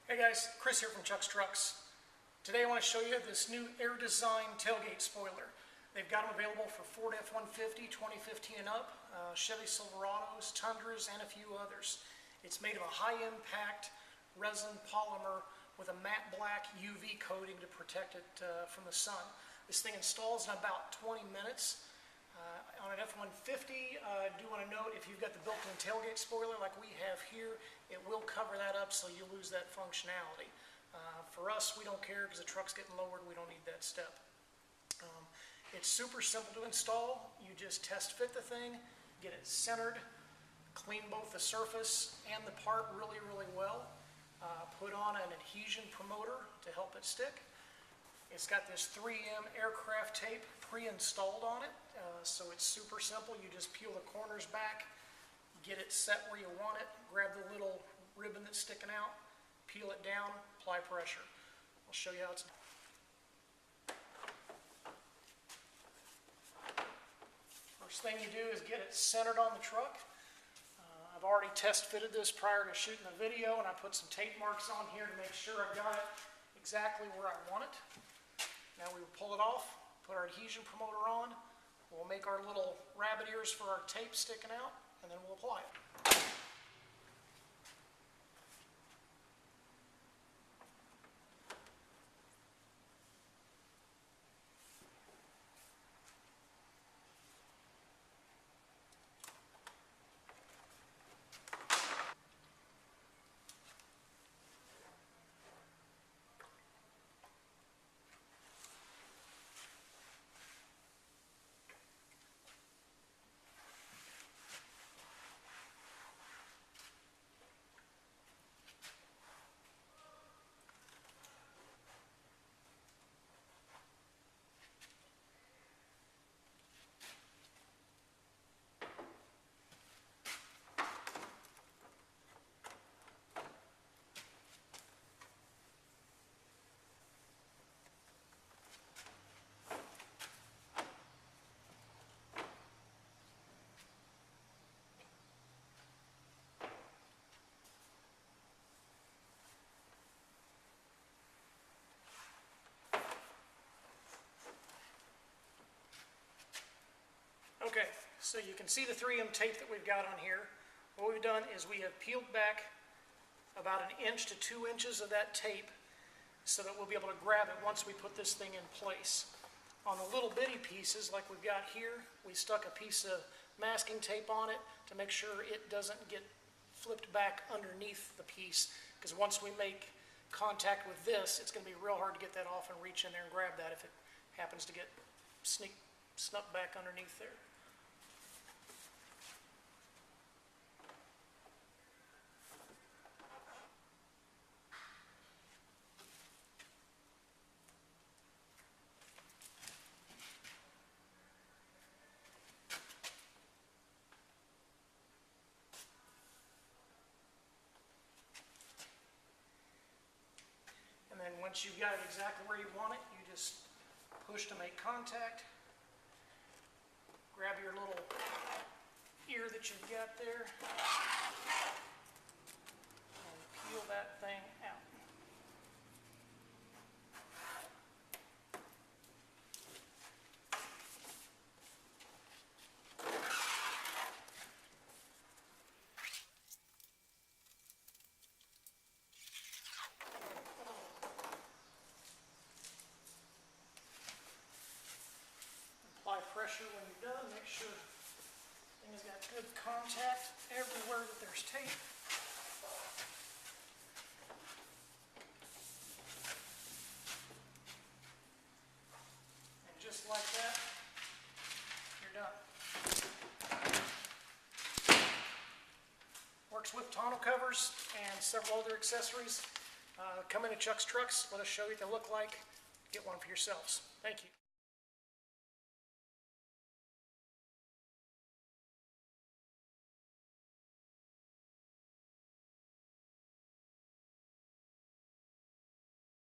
Hey guys, Chris here from Chuck's Trucks. Today I want to show you this new Air Design tailgate spoiler. They've got them available for Ford F-150, 2015 and up, Chevy Silverados, Tundras, and a few others. It's made of a high-impact resin polymer with a matte black UV coating to protect it from the sun. This thing installs in about 20 minutes. On an F-150, I do want to note, if you've got the built-in tailgate spoiler like we have here, it will cover that up so you lose that functionality. For us, we don't care because the truck's getting lowered. We don't need that step. It's super simple to install. You just test fit the thing, get it centered, clean both the surface and the part really, really well. Put on an adhesion promoter to help it stick. It's got this 3M aircraft tape pre-installed on it, so it's super simple. You just peel the corners back, get it set where you want it, grab the little ribbon that's sticking out, peel it down, apply pressure. I'll show you how it's done. First thing you do is get it centered on the truck. I've already test fitted this prior to shooting the video, and I put some tape marks on here to make sure I got it exactly where I want it. Now we will pull it off, put our adhesion promoter on, we'll make our little rabbit ears for our tape sticking out, and then we'll apply it. Okay, so you can see the 3M tape that we've got on here. What we've done is we have peeled back about 1 inch to 2 inches of that tape so that we'll be able to grab it once we put this thing in place. On the little bitty pieces like we've got here, we stuck a piece of masking tape on it to make sure it doesn't get flipped back underneath the piece, because once we make contact with this, it's going to be real hard to get that off and reach in there and grab that if it happens to get snuck back underneath there. Once you've got it exactly where you want it, you just push to make contact. Grab your little ear that you've got there and peel that thing out. Pressure when you're done, make sure the thing has got good contact everywhere that there's tape. And just like that, you're done. Works with tonneau covers and several other accessories. Come into Chuck's Trucks, let us show you what they look like. Get one for yourselves. Thank you.